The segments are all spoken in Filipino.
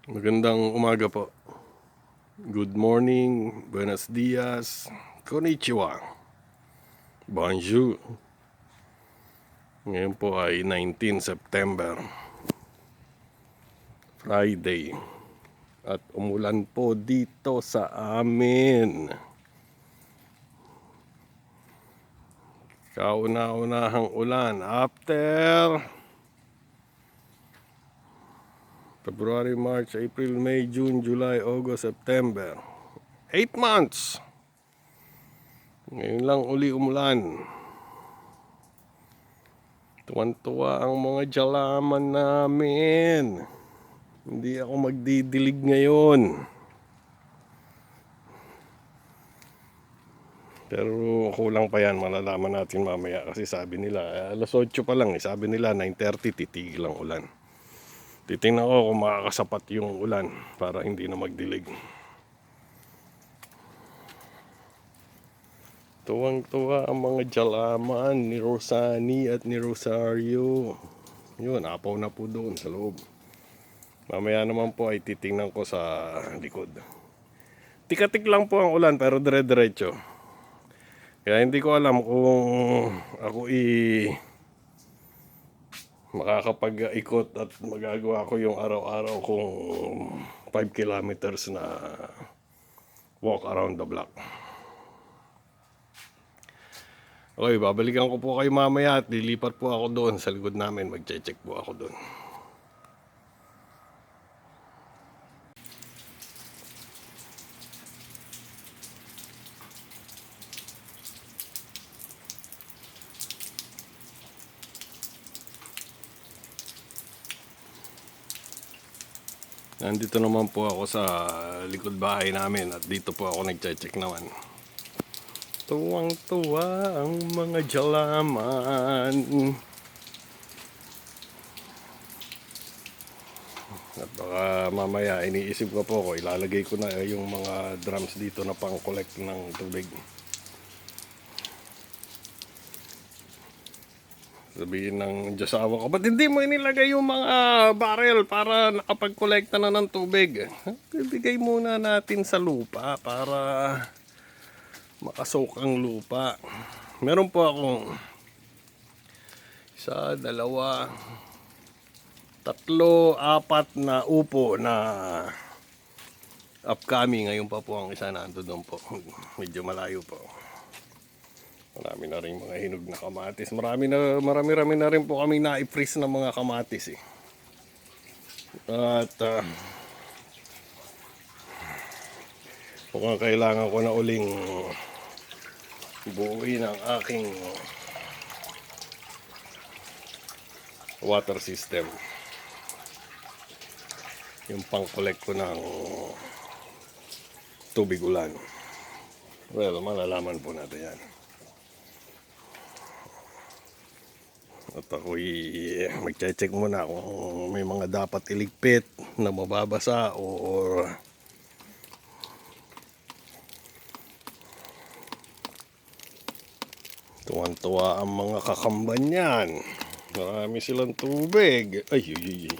Magandang umaga po. Good morning, buenos dias, konnichiwa, bonjour. Ngayon po ay 19 September, Friday. At umulan po dito sa amin. Kauna-unahang ulan after February, March, April, May, June, July, August, September. 8 months. Ngayon lang uli umulan. Tuwan-tuwa ang mga jalaman namin. Hindi ako magdidilig ngayon. Pero kulang pa yan, malalaman natin mamaya. Kasi sabi nila, alas 8 pa lang. Sabi nila, 9:30 titigil ang ulan. Titingnan ko kung makakasapat yung ulan para hindi na magdilig. Tuwang-tuwa ang mga jalaman ni Rosani at ni Rosario. Yun, apaw na po doon sa loob. Mamaya naman po ay titingnan ko sa likod. Tikatik lang po ang ulan pero dire-diretso. Kaya hindi ko alam kung ako makakapag-ikot at magagawa ko yung araw-araw kung 5 kilometers na walk around the block. Okay, babalikan ko po kayo mamaya at lilipat po ako doon sa likod namin. Mag-check po ako doon. Nandito naman po ako sa likod bahay namin at dito po ako nag-check naman. Tuwang-tuwa ang mga jalaman. At baka mamaya iniisip ko po ko, ilalagay ko na yung mga drums dito na pang-collect ng tubig. Sabihin ng Diyosawa ko, ba't hindi mo inilagay yung mga barrel para nakapag-kolekta na ng tubig? Ibigay muna natin sa lupa para makasok ang lupa. Meron po akong 1, 2, 3, 4 na upo na upcoming. Ngayon pa po ang isa nando doon po. Medyo malayo po. Marami na rin mga hinog na kamatis. Marami na rin po kami na-freeze ng mga kamatis eh. At mukhang kailangan ko na uling buuin ang aking water system. Yung pang-collect ko ng tubig ulan. Well, malalaman po natin yan. At ako'y mag-check muna kung may mga dapat iligpit na mababasa or tuwan-tuwa ang mga kakamban yan. Marami silang tubig. Ay.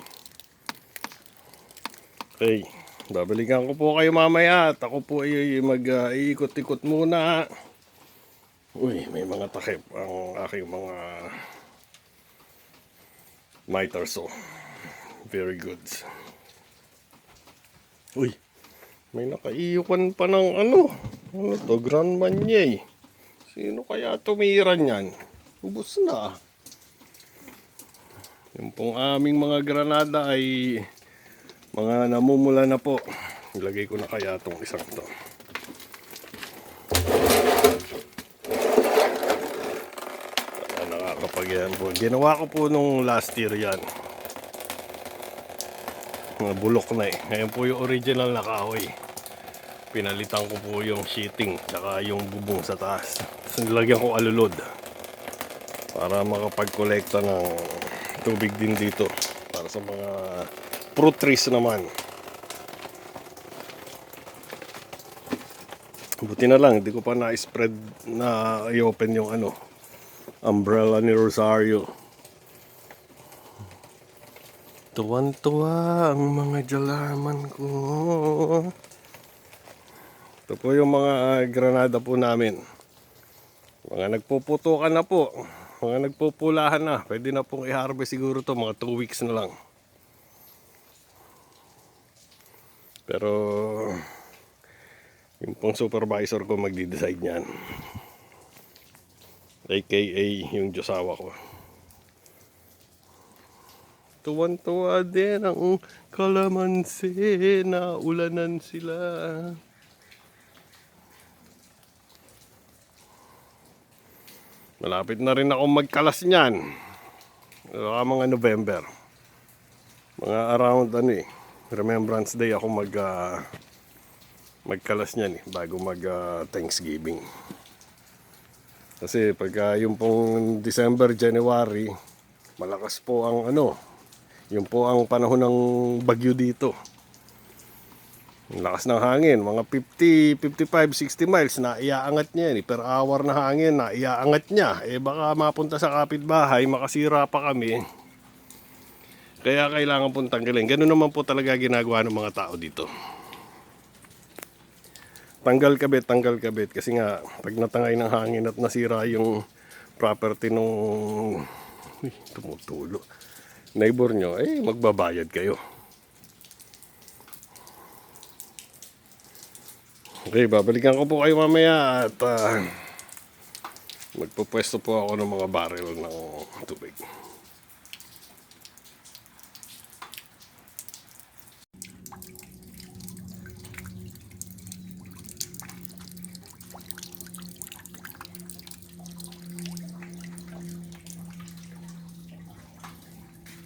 Okay, babalikan ko po kayo mamaya at ako po ay mag-iikot-ikot muna. Uy, may mga takip ang aking mga miters. Very good. Uy, may nakaiyukan pa ng ano to, Grand Marnier. Sino kaya tumira niyan? Ubus na. Yung pong aming mga granada ay mga namumula na po. Ilagay ko na kaya itong isang to. Nakakapag yan po. Ginawa ko po nung last year yan. Mga bulok na eh. Ngayon po yung original na kahoy. Pinalitan ko po yung sheeting saka yung bubong sa taas. So nilagyan ko alulod para makapag-kolekta ng tubig din dito para sa mga fruit trees naman. Buti na lang, hindi ko pa na-spread na i-open yung umbrella ni Rosario. Tuwan-tuwa ang mga jalaman ko. Ito po yung mga granada po namin. Mga nagpuputukan na po. Mga nagpupulahan na. Pwede na pong i-harvest siguro to mga 2 weeks na lang. Pero yung pong supervisor ko magdi-decide niyan. AKA yung josawa ko. Tuwan-tuwa din ang kalamansi na ulanan sila. Malapit na rin ako magkalas niyan. Mga November. Mga around Remembrance Day ako magkalas niyan bago mag Thanksgiving. Kasi pagka yung pong December, January, malakas po ang yung po ang panahon ng bagyo dito. Ang lakas ng hangin, mga 50, 55, 60 miles na iaangat niya per hour na hangin na iaangat niya. Baka mapunta sa kapitbahay, makasira pa kami. Kaya kailangan pong tanggalin. Ganun naman po talaga ginagawa ng mga tao dito. Tanggal kabit. Kasi nga, pag natangay ng hangin at nasira yung property nung tumutulo neighbor nyo, magbabayad kayo. Okay, babalikan ko po kayo mamaya at magpupwesto po ako ng mga barrel ng tubig.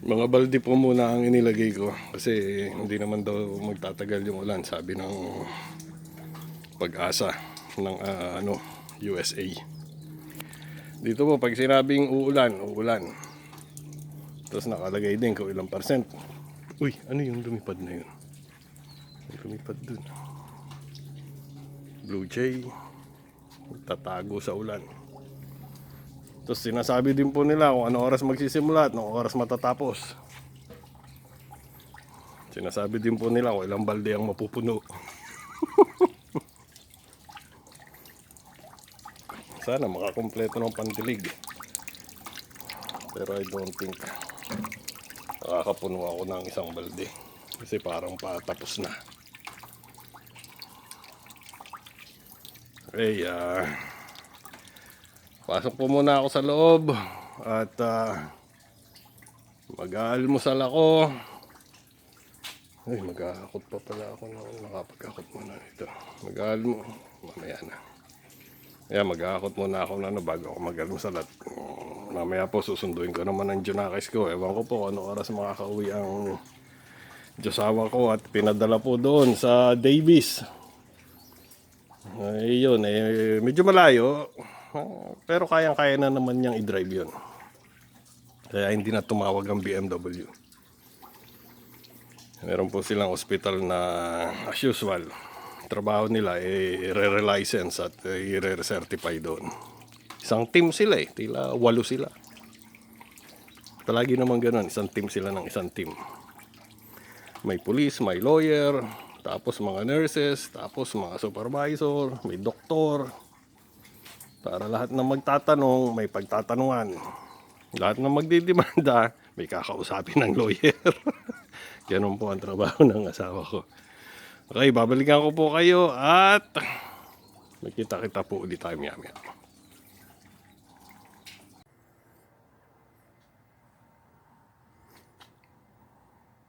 Mga balde po muna ang inilagay ko kasi hindi naman daw magtatagal yung ulan, sabi ng Pag-asa ng USA. Dito po pag sinabing uulan. Tapos nakalagay din kung ilang percent. Uy, ano yung lumipad na yun? Lumipad dun. Blue jay. Tatago sa ulan. Tapos sinasabi din po nila kung ano oras magsisimula at anong oras matatapos. Sinasabi din po nila kung ilang balde ang mapupuno. Sana makakumpleto ng pandilig. Pero I don't think makakapuno ako ng isang balde. Kasi parang patapos na. Okay, pasok po muna ako sa loob at mag-aalmusal ako. Mag-aakot pa pala ako na nakapag-akot muna nito. Mamaya na. Mag-aakot muna ako bago ako mag-almusal at mamaya po susunduin ko naman ang Junakis ko. Ewan ko po ano oras makakauwi ang josawa ko at pinadala po doon sa Davis. Medyo malayo. Pero kayang-kaya na naman niyang i-drive yun. Kaya hindi na tumawag ang BMW. Meron po silang hospital na as usual. Trabaho nila i-re-license at i-re-certify doon. Isang team sila tila 8 sila. Palagi naman ganun, isang team sila ng isang team. May police, may lawyer, tapos mga nurses, tapos mga supervisor, may doktor. Para lahat ng magtatanong, may pagtatanungan. Lahat ng magdidemanda, may kakausapin ng lawyer. Ganun po ang trabaho ng asawa ko. Okay, babalikan ko po kayo at magkita-kita po ulit tayo maya-maya.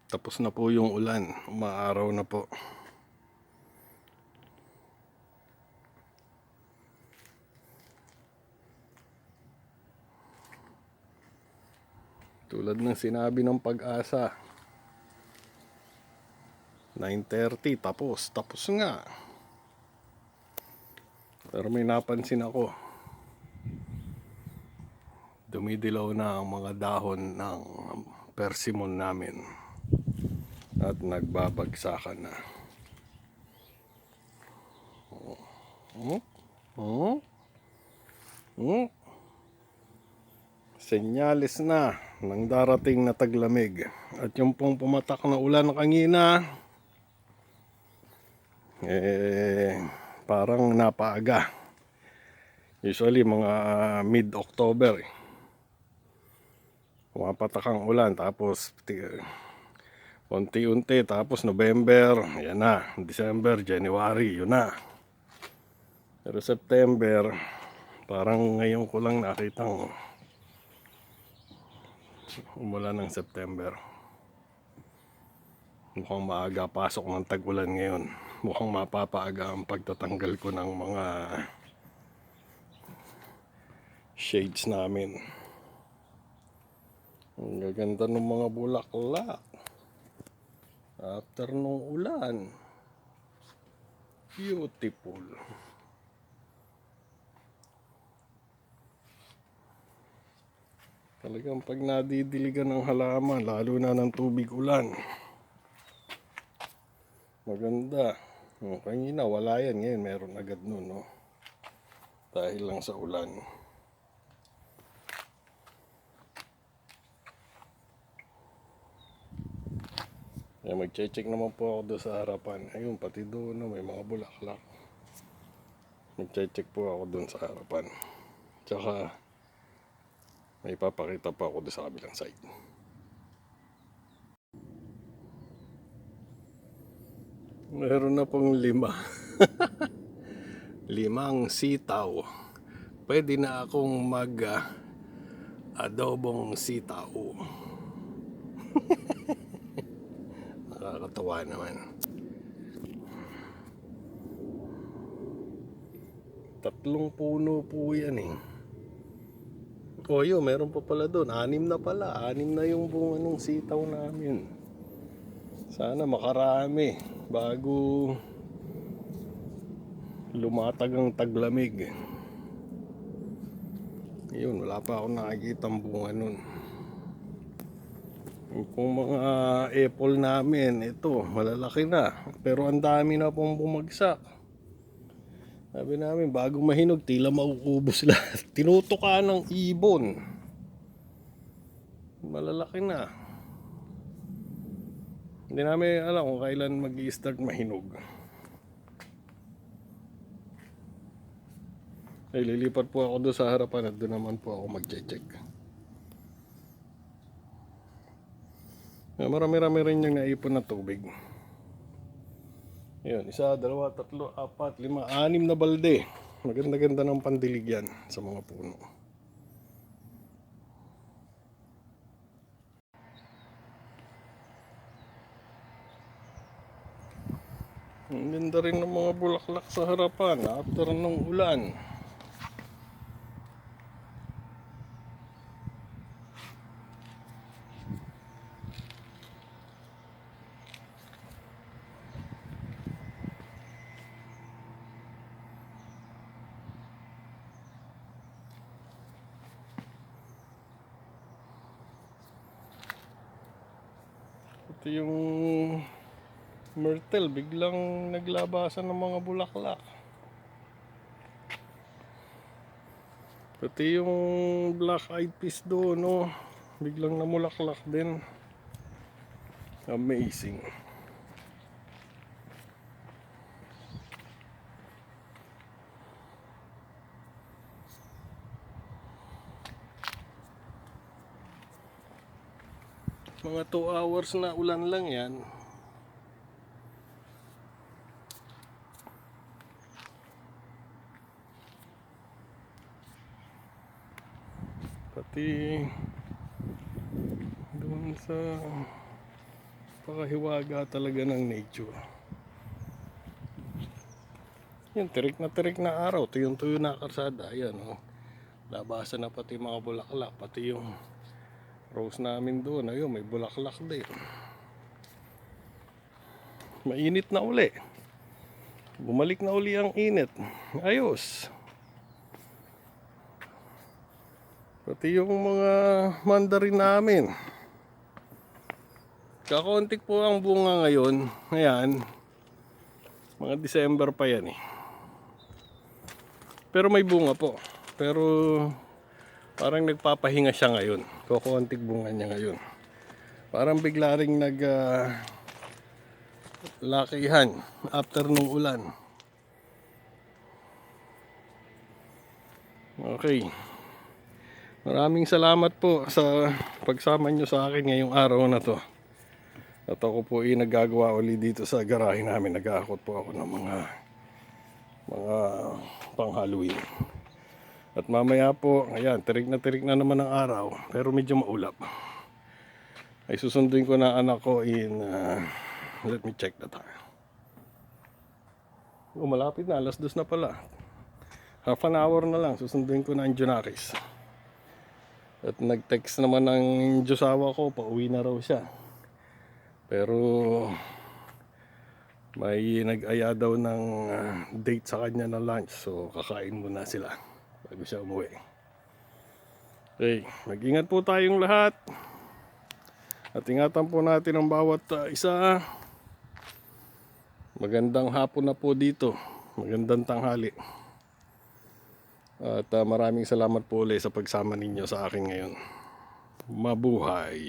Tapos na po yung ulan, umaaraw na po. Tulad ng sinabi ng Pag-asa, 9:30 tapos nga. Pero may napansin ako, dumidilaw na ang mga dahon ng persimmon namin at nagbabagsakan na. Senyales na ng darating na taglamig. At yung pong pumatak na ulan kanina, parang napaaga. Usually mga mid-October. Pumapatak ang ulan, tapos unti-unti, tapos November, yan na. December, January, yun na. Pero September, parang ngayon ko lang nakitang umulan ng September. Mukhang maaga pasok ng tag-ulan ngayon. Mukhang mapapaaga ang pagtatanggal ko ng mga shades namin. Ang gaganda ng mga bulaklak after nung ulan. Beautiful. Talagang pag nadidiligan ng halaman, lalo na ng tubig ulan, maganda. Kanina wala yan, ngayon meron agad nun, no? Dahil lang sa ulan. Kaya mag-check naman po ako doon sa harapan. Ayun, pati doon, no, may mga bulaklak. Mag-check po ako doon sa harapan. Tsaka may papakita pa ako doon sa kabilang side. Meron na pong 5. 5 sitaw. Pwede na akong adobong sitaw. Nakakatawa naman. 3 puno po yan eh. O yun, meron pa pala doon. 6 na pala. 6 na yung bunga ng sitaw namin. Sana makarami bago lumatag ang taglamig. Yun, wala pa akong nakikita ang bunga nun. Yung mga apple namin, ito, malalaki na. Pero ang dami na pong bumagsak. Sabi namin, bago mahinog, tila mauubos lahat. Tinutuka ng ibon. Malalaki na. Hindi namin alam kung kailan mag-i-start mahinog. Ay, lilipat po ako doon sa harapan at doon naman po ako mag-check. Marami-rami rin yung naipon na tubig. Ayan, 1, 2, 3, 4, 5, 6 na balde. Maganda-ganda ng pandilig yan sa mga puno. Ang ganda rin ng mga bulaklak sa harapan after nung ulan. Ito yung myrtle, biglang naglabasan ng mga bulaklak. Pati yung black eyed peas doon, no, biglang namulaklak din. Amazing. Mga 2 hours na ulan lang yan. Pati doon sa pakahiwaga talaga ng nature. Yan, tirik na araw, tuyong-tuyo na karsada. Ayan, oh. Labasan na pati mga bulaklak, pati yung rose namin doon. Ayun, may bulaklak din. Mainit na uli. Bumalik na uli ang init. Ayos. Pati yung mga mandarin namin. Kakauntik po ang bunga ngayon. Ayan. Mga December pa yan eh. Pero may bunga po. Pero Parang nagpapahinga siya ngayon. Kukuntig bunga niya ngayon. Parang bigla ring lakihan after nung ulan. Okay. Maraming salamat po sa pagsama nyo sa akin ngayong araw na to. At ako po ay naggagawa uli dito sa garahe namin. Nag-aakot po ako ng mga pang Halloween. At mamaya po, ayan, tirik na naman ang araw. Pero medyo maulap. Ay susunduin ko na anak ko in, let me check the time. Malapit na, 2:00 na pala. Half an hour na lang, susunduin ko na ang Junakis. At nag-text naman ng Diyosawa ko, pauwi na raw siya. Pero may nag-aya daw ng date sa kanya na lunch. So kakain muna sila bago siya umuwi. Okay, mag-ingat po tayong lahat. At ingatan po natin ang bawat isa. Magandang hapon na po dito. Magandang tanghali. At maraming salamat po ulit sa pagsama ninyo sa akin ngayon. Mabuhay!